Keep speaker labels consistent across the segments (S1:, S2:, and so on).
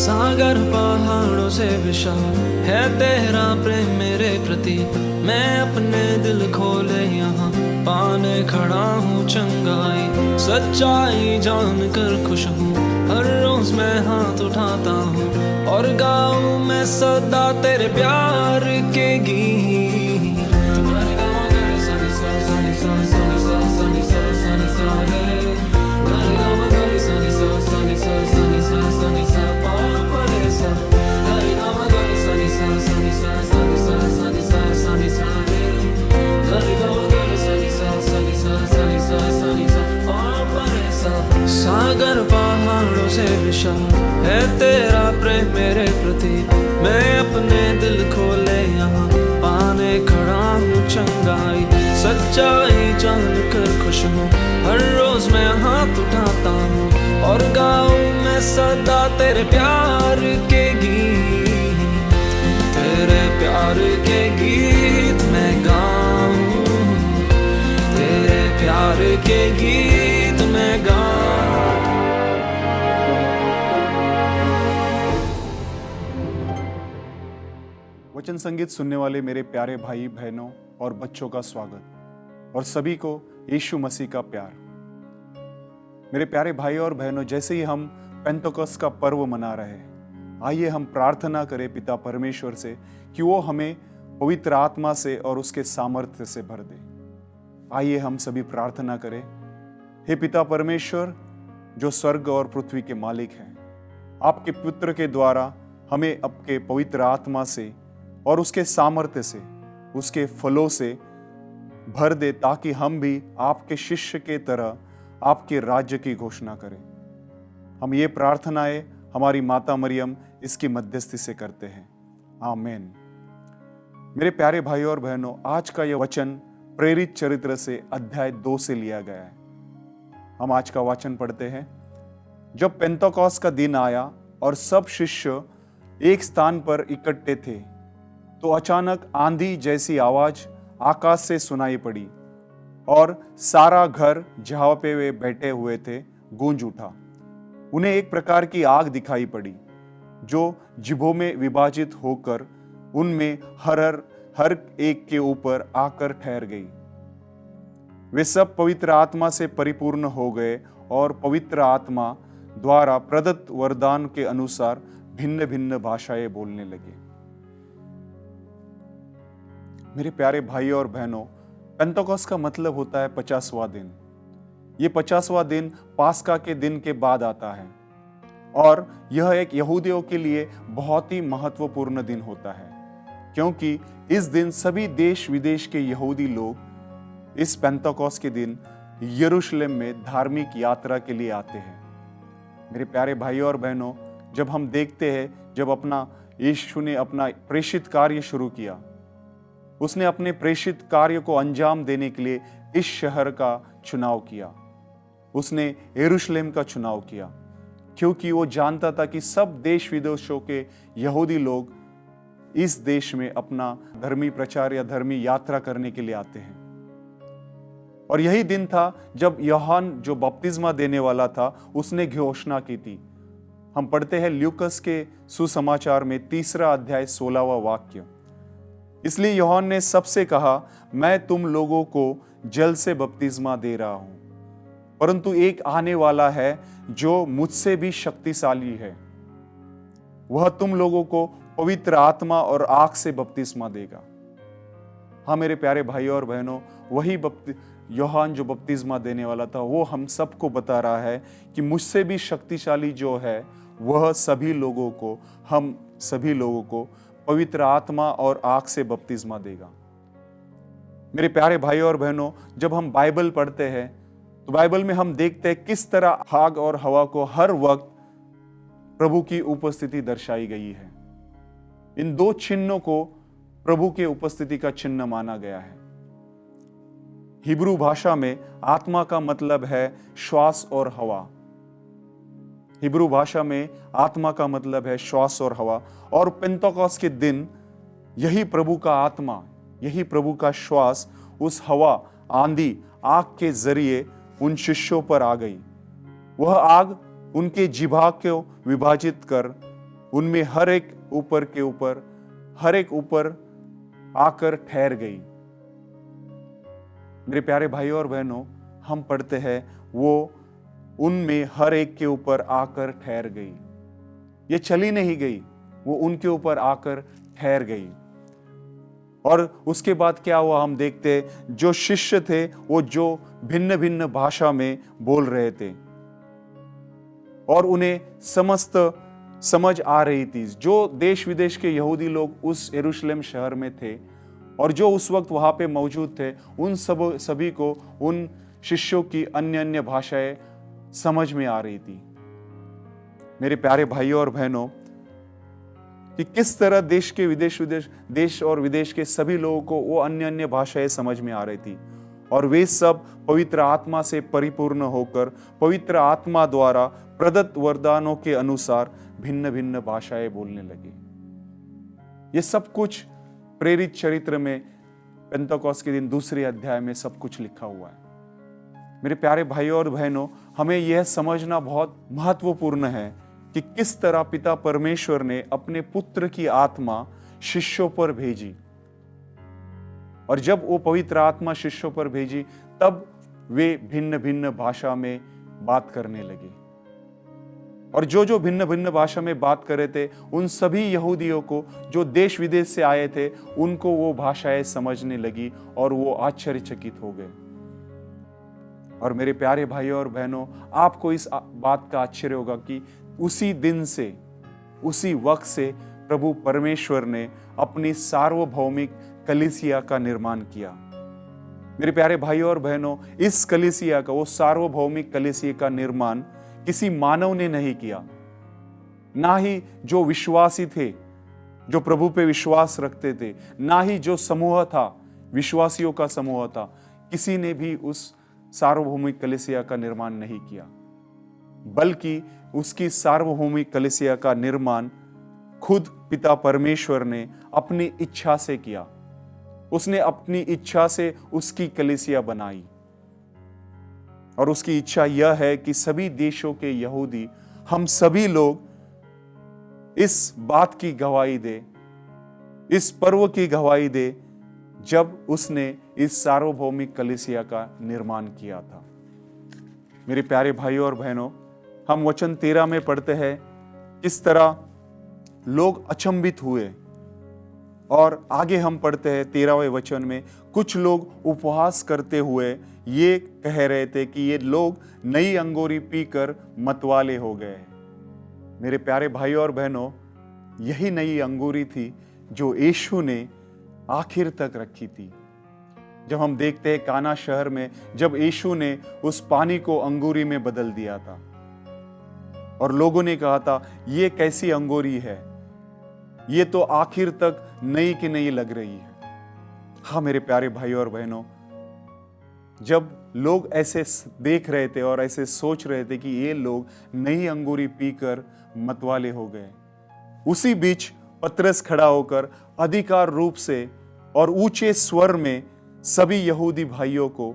S1: सागर पहाड़ों से विशाल है तेरा प्रेम मेरे प्रति। मैं अपने दिल खोले यहाँ पाने खड़ा हूँ चंगाई। सच्चाई जानकर खुश हूँ, हर रोज मैं हाथ उठाता हूँ और गाऊँ मैं सदा तेरे प्यार के गीत। तुम्हारे गाँव करे सनी सा सनी सा सनी सा सनी सा सनी सा रे। तुम्हारे गाँव करे सनी सा सनी सा सनी सा सनी सा पा रे सा। तुम्हारे गाँव करे सनी सा सनी सा सनी सा सनी सा सनी सा रे। तुम्हारे गाँव करे सनी सा सनी सा सनी सा सनी सा पा रे सा। सागर पहाड़ों से विशाल है तेरा प्रेम मेरे प्रति। मैं अपने दिल खोले यहाँ पाने खड़ा हूँ चंगाई। सच्चाई जानकर खुश हूँ, हर रोज मैं हाथ उठाता हूँ और गाऊँ मैं सदा तेरे प्यार के गीत। तेरे प्यार के गीत मैं गाऊँ, तेरे प्यार के गीत मैं गाऊँ।
S2: वचन संगीत सुनने वाले मेरे प्यारे भाई बहनों और बच्चों का स्वागत और सभी को यीशु मसीह का प्यार। मेरे प्यारे भाई और बहनों, जैसे ही हम पेंतोकोस्त का पर्व मना रहे हैं, आइए हम प्रार्थना करें पिता परमेश्वर से कि वो हमें पवित्र आत्मा से और उसके सामर्थ्य से भर दे। आइए हम सभी प्रार्थना करें। हे पिता परमेश्वर, जो स्वर्ग और पृथ्वी के मालिक हैं, आपके पुत्र के द्वारा हमें आपके पवित्र आत्मा से और उसके सामर्थ्य से, उसके फलों से भर दे, ताकि हम भी आपके शिष्य के तरह आपके राज्य की घोषणा करें। हम ये प्रार्थनाएं हमारी माता मरियम इसकी मध्यस्थी से करते हैं। आमीन। मेरे प्यारे भाइयों और बहनों, आज का यह वचन प्रेरित चरित्र से अध्याय 2 से लिया गया है। हम आज का वचन पढ़ते हैं। जब पेंतोकोस्त का दिन आया और सब शिष्य एक स्थान पर इकट्ठे थे, तो अचानक आंधी जैसी आवाज आकाश से सुनाई पड़ी और सारा घर जहां पे वे बैठे हुए थे गूंज उठा। उन्हें एक प्रकार की आग दिखाई पड़ी जो जिभों में विभाजित होकर उनमें हर एक के ऊपर आकर ठहर गई। वे सब पवित्र आत्मा से परिपूर्ण हो गए और पवित्र आत्मा द्वारा प्रदत्त वरदान के अनुसार भिन्न भिन्न भाषाएं बोलने लगे। मेरे प्यारे भाई और बहनों, पेंतोकोस्त का मतलब होता है 50वां दिन। ये 50वां दिन पास्का के दिन के बाद आता है और यह एक यहूदियों के लिए बहुत ही महत्वपूर्ण दिन होता है, क्योंकि इस दिन सभी देश विदेश के यहूदी लोग इस पेंतोकोस्त के दिन यरूशलेम में धार्मिक यात्रा के लिए आते हैं। मेरे प्यारे भाई और बहनों, जब हम देखते हैं, जब अपना यीशु ने अपना प्रेषित कार्य शुरू किया, उसने अपने प्रेषित कार्य को अंजाम देने के लिए इस शहर का चुनाव किया। उसने यरूशलेम का चुनाव किया क्योंकि वो जानता था कि सब देश विदेशों के यहूदी लोग इस देश में अपना धर्मी प्रचार या धर्मी यात्रा करने के लिए आते हैं। और यही दिन था जब यूहन्ना, जो बपतिस्मा देने वाला था, उसने घोषणा की थी। हम पढ़ते हैं लूकस के सुसमाचार में 3 अध्याय 16वां वाक्य। इसलिए यूहन्ना ने सबसे कहा, मैं तुम लोगों को जल से बपतिस्मा दे रहा हूं, परंतु एक आने वाला है जो मुझसे भी शक्तिशाली है। वह तुम लोगों को पवित्र आत्मा और आग से बपतिस्मा देगा। हाँ मेरे प्यारे भाइयों और बहनों, वही यूहन्ना जो बपतिस्मा देने वाला था, वो हम सबको बता रहा है कि मुझसे भी शक्तिशाली जो है, वह हम सभी लोगों को पवित्र आत्मा और आग से बपतिस्मा देगा। मेरे प्यारे भाई और बहनों, जब हम बाइबल पढ़ते हैं तो बाइबल में हम देखते हैं किस तरह आग और हवा को हर वक्त प्रभु की उपस्थिति दर्शाई गई है। इन 2 चिन्हों को प्रभु के उपस्थिति का चिन्ह माना गया है। हिब्रू भाषा में आत्मा का मतलब है श्वास और हवा। हिब्रू भाषा में आत्मा का मतलब है श्वास और हवा। और पेंतोकोस्त के दिन यही प्रभु का आत्मा, यही प्रभु का श्वास उस हवा, आंधी, आग के जरिए उन शिष्यों पर आ गई। वह आग उनके जिह्वा को विभाजित कर उनमें हर एक ऊपर आकर ठहर गई। मेरे प्यारे भाइयों और बहनों, हम पढ़ते हैं वो उनमें हर एक के ऊपर आकर ठहर गई। ये चली नहीं गई, वो उनके ऊपर आकर ठहर गई। और उसके बाद क्या हुआ हम देखते हैं, जो शिष्य थे वो जो भिन्न भिन्न भाषा में बोल रहे थे और उन्हें समझ आ रही थी। जो देश विदेश के यहूदी लोग उस यरूशलेम शहर में थे और जो उस वक्त वहां पे मौजूद थे, उन सभी को उन शिष्यों की अन्य अन्य भाषाएं समझ में आ रही थी। मेरे प्यारे भाइयों और बहनों, कि किस तरह देश और विदेश के सभी लोगों को वो अन्य अन्य भाषाएं समझ में आ रही थी और वे सब पवित्र आत्मा से परिपूर्ण होकर पवित्र आत्मा द्वारा प्रदत्त वरदानों के अनुसार भिन्न भिन्न भाषाएं बोलने लगे। ये सब कुछ प्रेरित चरित्र में पेंतकोस्त के दिन 2 अध्याय में सब कुछ लिखा हुआ है। मेरे प्यारे भाइयों और बहनों, हमें यह समझना बहुत महत्वपूर्ण है कि किस तरह पिता परमेश्वर ने अपने पुत्र की आत्मा शिष्यों पर भेजी, और जब वो पवित्र आत्मा शिष्यों पर भेजी तब वे भिन्न भिन्न भाषा में बात करने लगे। और जो भिन्न भिन्न भाषा में बात कर रहे थे, उन सभी यहूदियों को जो देश विदेश से आए थे, उनको वो भाषाएं समझने लगी और वो आश्चर्यचकित हो गए। और मेरे प्यारे भाइयों और बहनों, आपको इस बात का आश्चर्य होगा कि उसी दिन से, उसी वक्त से प्रभु परमेश्वर ने अपनी सार्वभौमिक कलीसिया का निर्माण किया। मेरे प्यारे भाइयों और बहनों, इस कलीसिया का, वो सार्वभौमिक कलीसिया का निर्माण किसी मानव ने नहीं किया, ना ही जो विश्वासी थे, जो प्रभु पे विश्वास रखते थे, ना ही जो समूह था, विश्वासियों का समूह था, किसी ने भी उस सार्वभौमिक कलीसिया का निर्माण नहीं किया, बल्कि उसकी सार्वभौमिक कलीसिया का निर्माण खुद पिता परमेश्वर ने अपनी इच्छा से किया। उसने अपनी इच्छा से उसकी कलीसिया बनाई और उसकी इच्छा यह है कि सभी देशों के यहूदी, हम सभी लोग इस बात की गवाही दे, इस पर्व की गवाही दे जब उसने इस सार्वभौमिक कलीसिया का निर्माण किया था। मेरे प्यारे भाइयों और बहनों, हम वचन 13 में पढ़ते हैं किस तरह लोग अचंभित हुए, और आगे हम पढ़ते हैं 13वें वचन में, कुछ लोग उपवास करते हुए ये कह रहे थे कि ये लोग नई अंगूरी पीकर मतवाले हो गए। मेरे प्यारे भाइयों और बहनों, यही नई अंगूरी थी जो यीशु ने आखिर तक रखी थी। जब हम देखते हैं काना शहर में, जब यीशु ने उस पानी को अंगूरी में बदल दिया था और लोगों ने कहा था, ये कैसी अंगूरी है, ये तो आखिर तक नई की नई लग रही है। हाँ मेरे प्यारे भाइयों और बहनों, जब लोग ऐसे देख रहे थे और ऐसे सोच रहे थे कि ये लोग नई अंगूरी पीकर मतवाले हो गए, उसी बीच पतरस खड़ा होकर अधिकार रूप से और ऊंचे स्वर में सभी यहूदी भाइयों को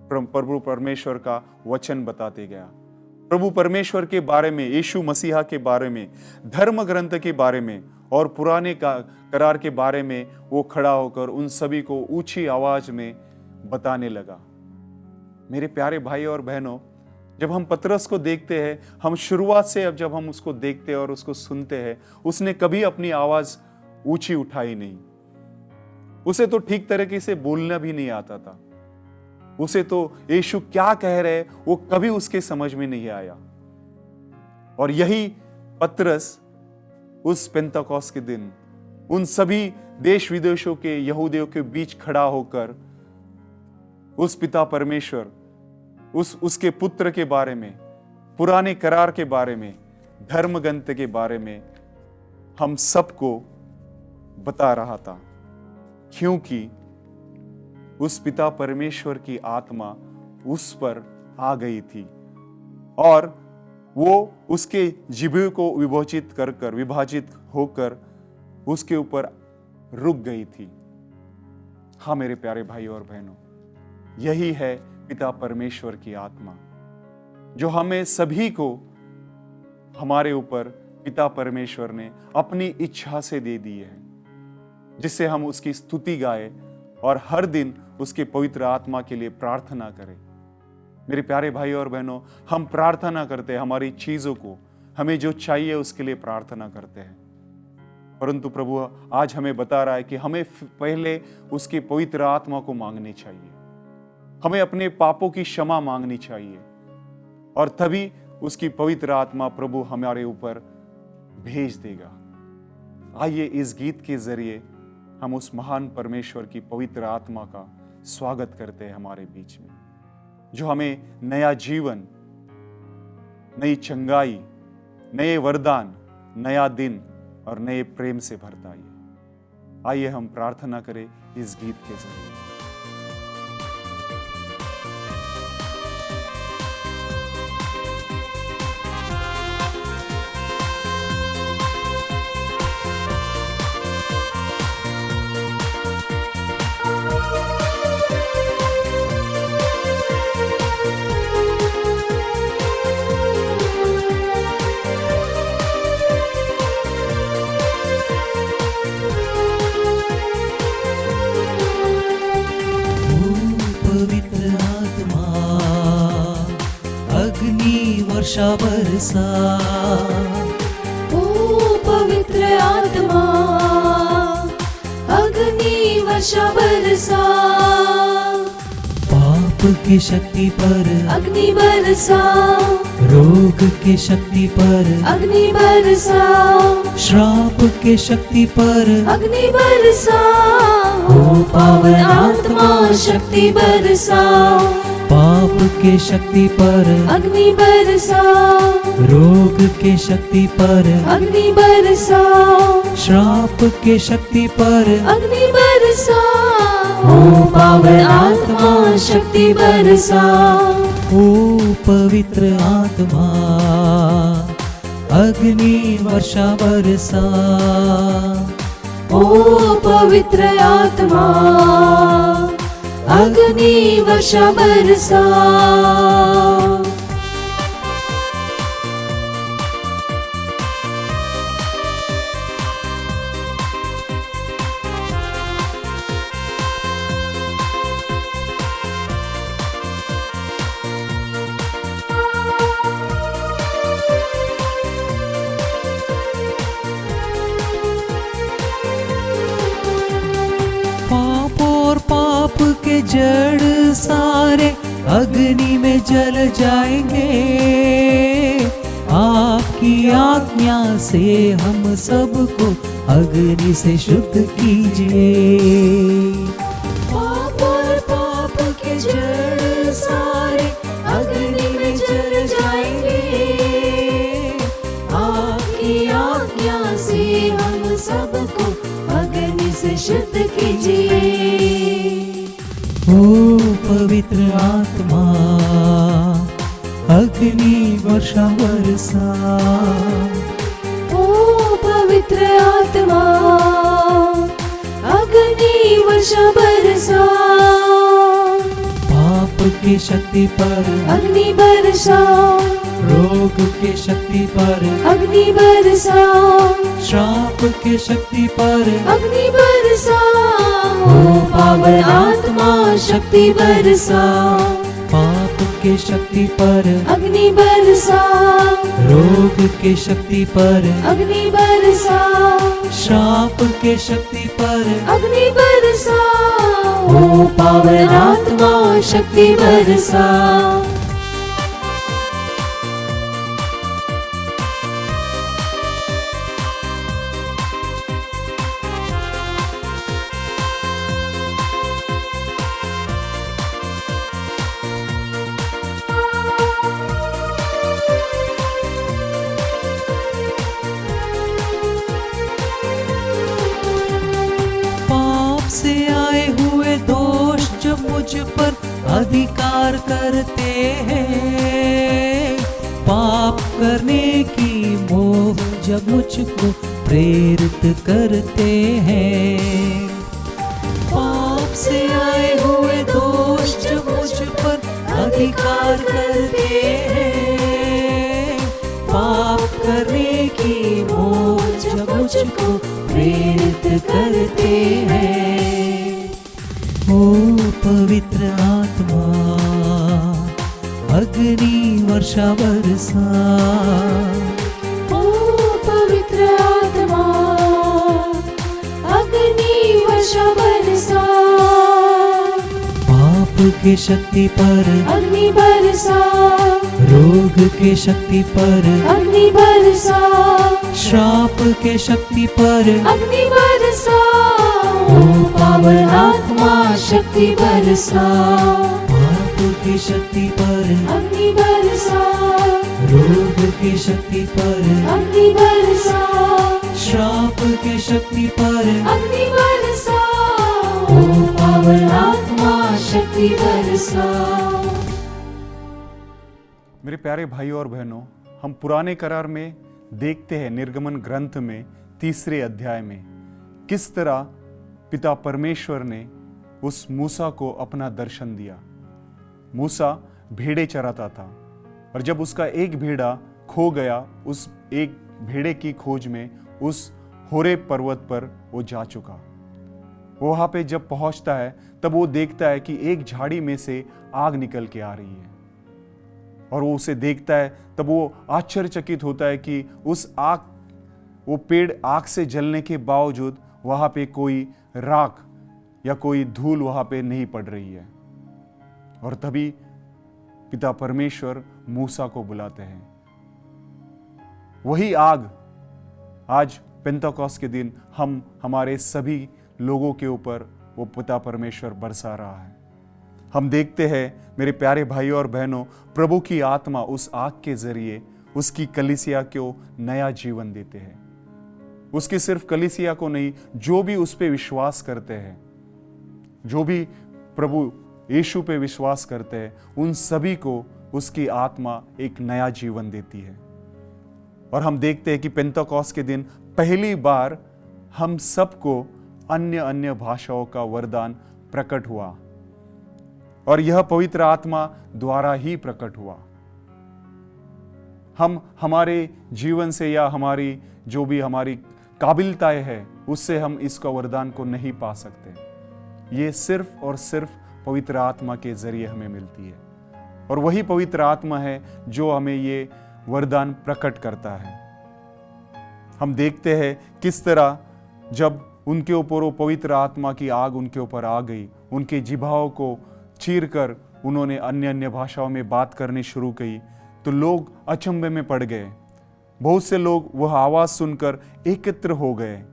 S2: प्रभु परमेश्वर का वचन बताते गया। प्रभु परमेश्वर के बारे में, यीशु मसीहा के बारे में, धर्म ग्रंथ के बारे में और पुराने करार के बारे में वो खड़ा होकर उन सभी को ऊंची आवाज में बताने लगा। मेरे प्यारे भाई और बहनों, जब हम पतरस को देखते हैं, हम शुरुआत से अब जब हम उसको देखते हैं और उसको सुनते हैं, उसने कभी अपनी आवाज ऊंची उठाई नहीं। उसे तो ठीक तरीके से बोलना भी नहीं आता था। उसे तो यीशु क्या कह रहे वो कभी उसके समझ में नहीं आया। और यही पतरस उस पेंतकोस्त के दिन उन सभी देश विदेशों के यहूदियों के बीच खड़ा होकर उस पिता परमेश्वर, उसके पुत्र के बारे में, पुराने करार के बारे में, धर्म ग्रंथ के बारे में हम सबको बता रहा था, क्योंकि उस पिता परमेश्वर की आत्मा उस पर आ गई थी और वो उसके जिह्वा को विभाजित होकर उसके ऊपर रुक गई थी। हाँ मेरे प्यारे भाई और बहनों, यही है पिता परमेश्वर की आत्मा जो हमें सभी को हमारे ऊपर पिता परमेश्वर ने अपनी इच्छा से दे दी है, जिससे हम उसकी स्तुति गाए और हर दिन उसके पवित्र आत्मा के लिए प्रार्थना करें। मेरे प्यारे भाई और बहनों, हम प्रार्थना करते हैं, हमारी चीजों को, हमें जो चाहिए उसके लिए प्रार्थना करते हैं, परंतु प्रभु आज हमें बता रहा है कि हमें पहले उसके पवित्र आत्मा को मांगनी चाहिए, हमें अपने पापों की क्षमा मांगनी चाहिए, और तभी उसकी पवित्र आत्मा प्रभु हमारे ऊपर भेज देगा। आइए इस गीत के जरिए हम उस महान परमेश्वर की पवित्र आत्मा का स्वागत करते हैं हमारे बीच में, जो हमें नया जीवन, नई चंगाई, नए वरदान, नया दिन और नए प्रेम से भरता है। आइए हम प्रार्थना करें इस गीत के जरिए।
S3: वर्षा बरसा,
S4: ओ पवित्र आत्मा अग्नि वर्षा बरसा,
S3: पाप की शक्ति पर
S4: अग्नि बरसा,
S3: रोग की शक्ति पर
S4: अग्नि बरसा,
S3: श्राप की शक्ति पर
S4: अग्नि बरसा, ओ पावन आत्मा शक्ति बरसा,
S3: पाप के शक्ति पर
S4: अग्नि बरसा,
S3: रोग के शक्ति पर
S4: अग्नि बरसा,
S3: श्राप के शक्ति पर
S4: अग्नि बरसा, ओ पावन आत्मा शक्ति बरसा,
S3: ओ पवित्र आत्मा अग्नि वर्षा बरसा,
S4: ओ पवित्र आत्मा अग्नि वर्षा बरसा।
S3: के जड़ सारे अग्नि में जल जाएंगे, आपकी आज्ञा से हम सबको अग्नि से शुद्ध कीजिए।
S4: पाप और पाप के जड़ सारे अग्नि में जल जाएंगे, आपकी आज्ञा से हम सबको अग्नि से शुद्ध कीजिए।
S3: ओ पवित्र आत्मा अग्नि वर्षा बरसा,
S4: ओ पवित्र आत्मा अग्नि वर्षा बरसा,
S3: पाप की शक्ति पर
S4: अग्नि बरसा,
S3: रोग की शक्ति पर
S4: अग्नि बरसा,
S3: श्राप की शक्ति पर
S4: अग्नि बरसा, ओ पावन आत्मा शक्ति बरसा,
S3: पाप की शक्ति पर
S4: अग्नि बरसा,
S3: रोग की शक्ति पर
S4: अग्नि बरसा,
S3: श्राप की शक्ति पर
S4: अग्नि बरसा, ओ पावन आत्मा शक्ति बरसा।
S3: से आए हुए दोष जो मुझ पर अधिकार करते हैं, पाप करने की मोह जब मुझको प्रेरित करते हैं, पाप से आए हुए दोष जो मुझ पर अधिकार करते हैं, पाप करने की सब मुझको प्रेरित करते हैं। ओ पवित्र आत्मा अग्नि वर्षा बरसा,
S4: ओ पवित्र आत्मा अग्नि वर्षा बरसा,
S3: पाप के शक्ति पर
S4: अग्नि बरसा,
S3: रोग के शक्ति पर
S4: अग्नि बरसा,
S3: श्राप के शक्ति पर
S4: अग्नि बरसा, ओ पावन आत्मा शक्ति बरसा,
S3: पाप की शक्ति पर
S4: अग्नि बरसा,
S3: रोग की शक्ति पर
S4: अग्नि बरसा,
S3: श्राप की शक्ति पर
S4: अग्नि बरसा, ओ पावन आत्मा शक्ति बरसा।
S2: मेरे प्यारे भाइयों और बहनों, हम पुराने करार में देखते हैं निर्गमन ग्रंथ में 3 अध्याय में किस तरह पिता परमेश्वर ने उस मूसा को अपना दर्शन दिया। मूसा भेड़े चराता था और जब उसका एक भेड़ा खो गया, उस एक भेड़े की खोज में उस होरेब पर्वत पर वो जा चुका। वहां पे जब पहुंचता है तब वो देखता है कि एक झाड़ी में से आग निकल के आ रही है और वो उसे देखता है तब वो आश्चर्यचकित होता है कि वो पेड़ आग से जलने के बावजूद वहां पे कोई राख या कोई धूल वहां पे नहीं पड़ रही है। और तभी पिता परमेश्वर मूसा को बुलाते हैं। वही आग आज पेंतकोस्त के दिन हमारे सभी लोगों के ऊपर वो पिता परमेश्वर बरसा रहा है। हम देखते हैं मेरे प्यारे भाइयों और बहनों, प्रभु की आत्मा उस आग के जरिए उसकी कलीसिया को नया जीवन देते हैं। उसकी सिर्फ कलीसिया को नहीं, जो भी उस पे विश्वास करते हैं, जो भी प्रभु यीशु पे विश्वास करते हैं, उन सभी को उसकी आत्मा एक नया जीवन देती है। और हम देखते हैं कि पेंतकोस्त के दिन पहली बार हम सबको अन्य अन्य भाषाओं का वरदान प्रकट हुआ और यह पवित्र आत्मा द्वारा ही प्रकट हुआ। हम हमारे जीवन से या हमारी जो भी हमारी काबिलियतें है उससे हम इसका वरदान को नहीं पा सकते। ये सिर्फ और सिर्फ पवित्र आत्मा के जरिए हमें मिलती है और वही पवित्र आत्मा है जो हमें ये वरदान प्रकट करता है। हम देखते हैं किस तरह जब उनके ऊपर वो पवित्र आत्मा की आग उनके ऊपर आ गई, उनके जिह्वाओं को चीरकर उन्होंने अन्य अन्य भाषाओं में बात करनी शुरू की तो लोग अचंभे में पड़ गए। बहुत से लोग वह आवाज सुनकर एकत्र हो गए।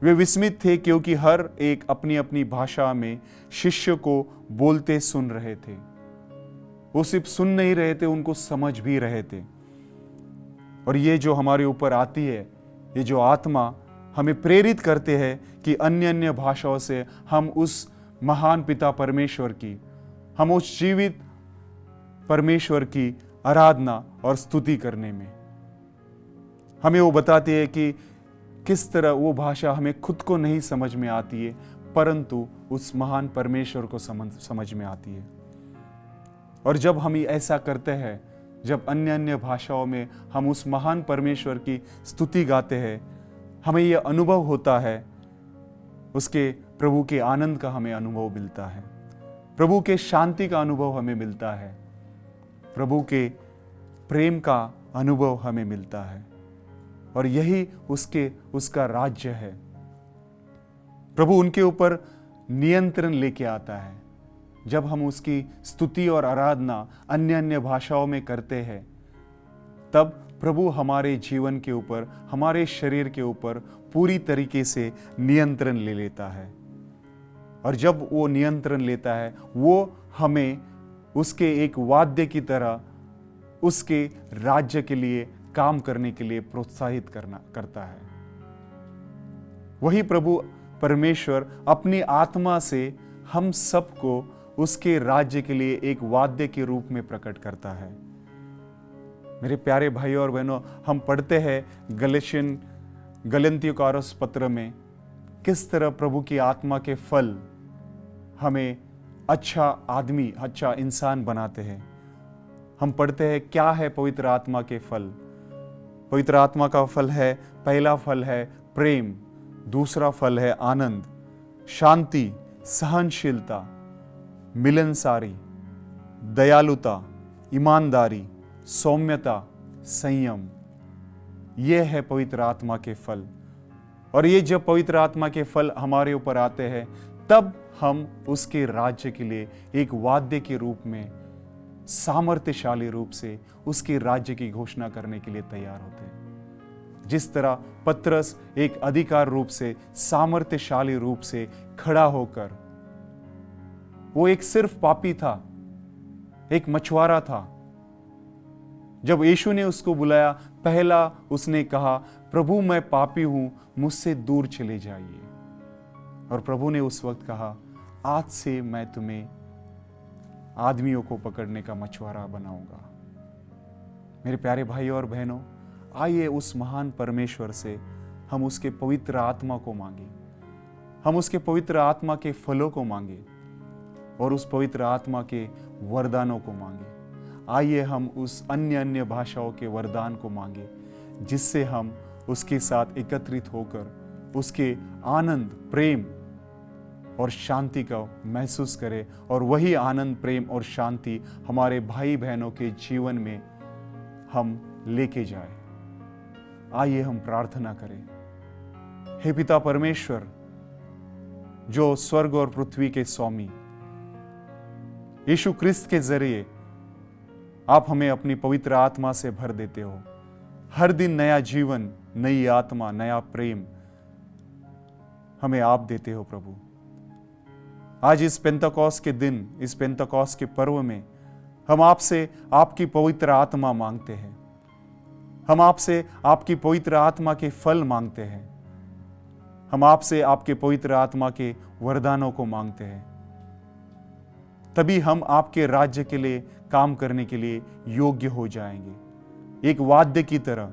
S2: वे विस्मित थे क्योंकि हर एक अपनी अपनी भाषा में शिष्य को बोलते सुन रहे थे। वो सिर्फ सुन नहीं रहे थे, उनको समझ भी रहे थे। और ये जो हमारे ऊपर आती है, ये जो आत्मा हमें प्रेरित करते हैं कि अन्य अन्य भाषाओं से हम उस महान पिता परमेश्वर की, हम उस जीवित परमेश्वर की आराधना और स्तुति करने में हमें वो बताती है कि किस तरह वो भाषा हमें खुद को नहीं समझ में आती है, परंतु उस महान परमेश्वर को समझ में आती है। और जब हम ऐसा करते हैं, जब अन्य अन्य भाषाओं में हम उस महान परमेश्वर की स्तुति गाते हैं, हमें यह अनुभव होता है, उसके प्रभु के आनंद का हमें अनुभव मिलता है, प्रभु के शांति का अनुभव हमें मिलता है, प्रभु के प्रेम का अनुभव हमें मिलता है। और यही उसका राज्य है। प्रभु उनके ऊपर नियंत्रण लेके आता है। जब हम उसकी स्तुति और आराधना अन्य अन्य भाषाओं में करते हैं, तब प्रभु हमारे जीवन के ऊपर, हमारे शरीर के ऊपर पूरी तरीके से नियंत्रण ले लेता है। और जब वो नियंत्रण लेता है, वो हमें उसके एक वाद्य की तरह उसके राज्य के लिए काम करने के लिए प्रोत्साहित करता है। वही प्रभु परमेश्वर अपनी आत्मा से हम सबको उसके राज्य के लिए एक वाद्य के रूप में प्रकट करता है। मेरे प्यारे भाइयों और बहनों, हम पढ़ते हैं गलतियों का पत्र में किस तरह प्रभु की आत्मा के फल हमें अच्छा आदमी, अच्छा इंसान बनाते हैं। हम पढ़ते हैं क्या है पवित्र आत्मा के फल। पवित्र आत्मा का फल है, पहला फल है प्रेम, दूसरा फल है आनंद, शांति, सहनशीलता, मिलनसारी, दयालुता, ईमानदारी, सौम्यता, संयम। यह है पवित्र आत्मा के फल। और ये जब पवित्र आत्मा के फल हमारे ऊपर आते हैं, तब हम उसके राज्य के लिए एक वाद्य के रूप में, सामर्थ्यशाली रूप से उसके राज्य की घोषणा करने के लिए तैयार होते हैं। जिस तरह पतरस एक अधिकार रूप से, सामर्थ्यशाली रूप से खड़ा होकर, वो एक सिर्फ पापी था, एक मछुआरा था। जब यीशु ने उसको बुलाया, पहला उसने कहा, प्रभु मैं पापी हूं, मुझसे दूर चले जाइए। और प्रभु ने उस वक्त कहा, आज से मैं तुम्हें आदमियों को पकड़ने का मछुआरा बनाऊंगा। मेरे प्यारे भाई और बहनों, आइए उस महान परमेश्वर से हम उसके पवित्र आत्मा को मांगे, हम उसके पवित्र आत्मा के फलों को मांगे और उस पवित्र आत्मा के वरदानों को मांगे। आइए हम उस अन्य भाषाओं के वरदान को मांगे, जिससे हम उसके साथ एकत्रित होकर उसके आनंद, प्रेम और शांति का महसूस करें, और वही आनंद, प्रेम और शांति हमारे भाई बहनों के जीवन में हम लेके जाए। आइए हम प्रार्थना करें। हे पिता परमेश्वर, जो स्वर्ग और पृथ्वी के स्वामी, यीशु क्रिस्त के जरिए आप हमें अपनी पवित्र आत्मा से भर देते हो। हर दिन नया जीवन, नई आत्मा, नया प्रेम हमें आप देते हो प्रभु। आज इस पेंतकोस्त के दिन, इस पेंतकोस्त के पर्व में हम आपसे आपकी पवित्र आत्मा मांगते हैं। हम आपसे आपकी पवित्र आत्मा के फल मांगते हैं। हम आपसे आपके पवित्र आत्मा के वरदानों को मांगते हैं। तभी हम आपके राज्य के लिए काम करने के लिए योग्य हो जाएंगे। एक वाद्य की तरह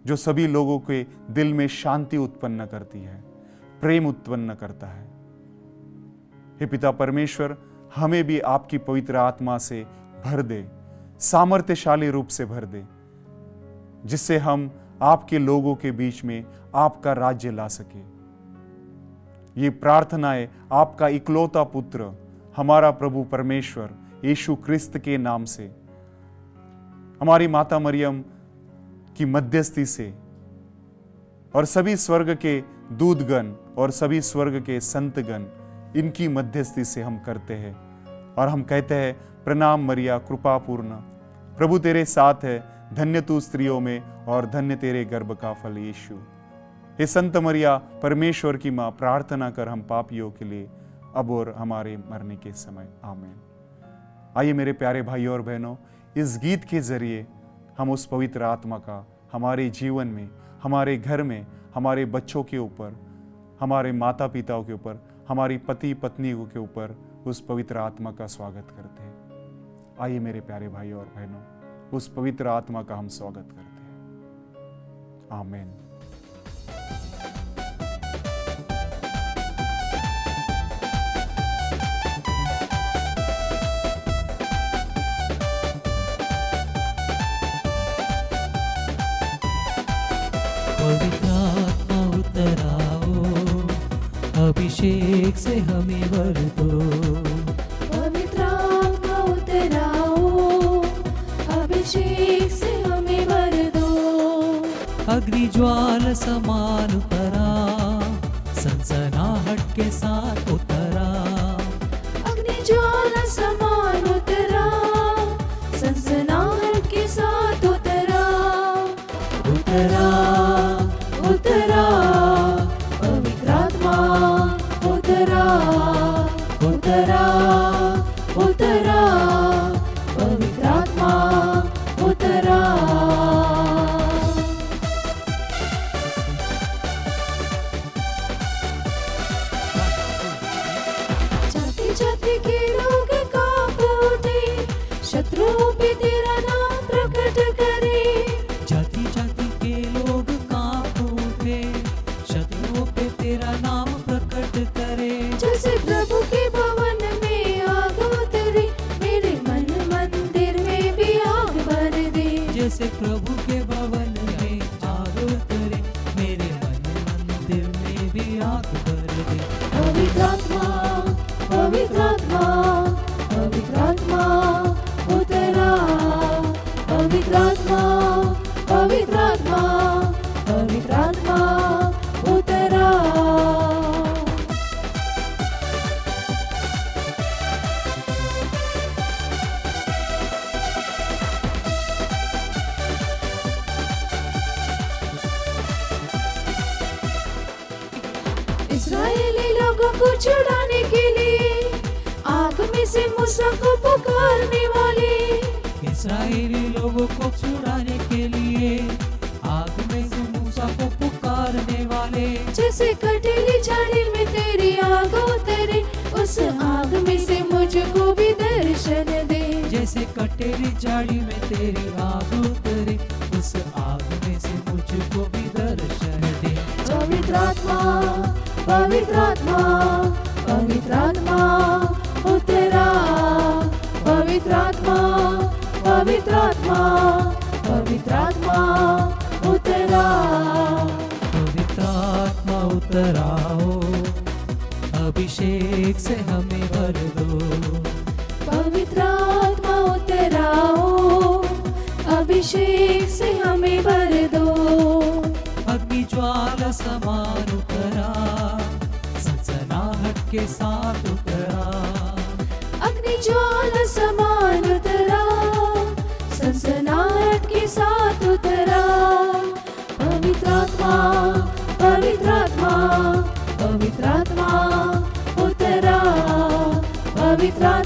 S2: जो सभी लोगों के दिल में शांति उत्पन्न करती है, प्रेम उत्पन्न करता है। हे पिता परमेश्वर, हमें भी आपकी पवित्र आत्मा से भर दे, सामर्थ्यशाली रूप से भर दे, जिससे हम आपके लोगों के बीच में आपका राज्य ला सके। ये प्रार्थनाएं आपका इकलौता पुत्र, हमारा प्रभु परमेश्वर यीशु क्रिस्त के नाम से, हमारी माता मरियम की मध्यस्थी से और सभी स्वर्ग के दूतगण और सभी स्वर्ग के संतगण, इनकी मध्यस्थी से हम करते हैं। और हम कहते हैं, प्रणाम मरिया कृपा पूर्ण, प्रभु तेरे साथ है, धन्य तू स्त्रियों में और धन्य तेरे गर्भ का फल यीशु। हे संत मरिया, परमेश्वर की मां, प्रार्थना कर हम पापियों के लिए, अब और हमारे मरने के समय। आमीन। आइए मेरे प्यारे भाइयों और बहनों, इस गीत के जरिए हम उस पवित्र आत्मा का हमारे जीवन में, हमारे घर में, हमारे बच्चों के ऊपर, हमारे माता पिताओं के ऊपर, हमारी पति पत्नियों के ऊपर उस पवित्र आत्मा का स्वागत करते हैं। आइए मेरे प्यारे भाइयों और बहनों, उस पवित्र आत्मा का हम स्वागत करते हैं। आमीन।
S3: पवित्र आत्मा उतर आओ, अभिषेक से हमें भर दो।
S4: पवित्र आत्मा उतर आओ, अभिषेक से हमें भर दो।
S3: अग्नि ज्वाल समान उतरा, सनसनाहट के साथ उतरा।
S4: अग्नि ज्वाला समान उतरा, सनसनाहट के साथ उतरा।
S3: उतरा,
S4: उतरा पवित्र आत्मा, उतरा, उतरा, उतरा पवित्र आत्मा, उतरा। जाते जाते के लोग कांप उठे, शत्रुओं पे तेरा नाम प्रकट करे।
S3: जाति जाति के लोग कांप उठे, शत्रुओं पे तेरा नाम प्रकट करे।
S4: जैसे प्रभु के भवन में आग उतरी, मेरे मन मंदिर में भी आग भर दे।
S3: जैसे प्रभु के भवन
S4: पवित्रात्मा पवित्रात्मा पवित्रात्मा उतरा इस्राएली लोगों को छुड़ाने के लिए आग में से मूसा को पुकारने वाले
S3: इस्राएली लोगों को छुड़ाने के लिए आग में से मूसा को पुकारने वाले
S4: जैसे कटीली झाड़ी में तेरी आग उतरे उस आग में से मुझको भी दर्शन दे
S3: जैसे कटेरी झाड़ी में तेरी आग उतरे उस आग में से मुझको भी दर्शन दे
S4: पवित्रात्मा पवित्रात्मा पवित्रात्मा उतरा पवित्रात्मा पवित्रात्मा पवित्रात्मा उतरा
S3: पवित्रात्मा उतराओ अभिषेक से हमें भर दो
S4: पवित्रात्मा उतराओ अभिषेक से हमें भर दो
S3: अग्नि ज्वाला समान उतरा सनसनाहट के साथ उतरा
S4: अग्नि ज्वाला समान उतरा सनसनाहट के साथ उतरा पवित्रात्मा पवित्रात्मा पवित्रात्मा उतरा पवित्रात्मा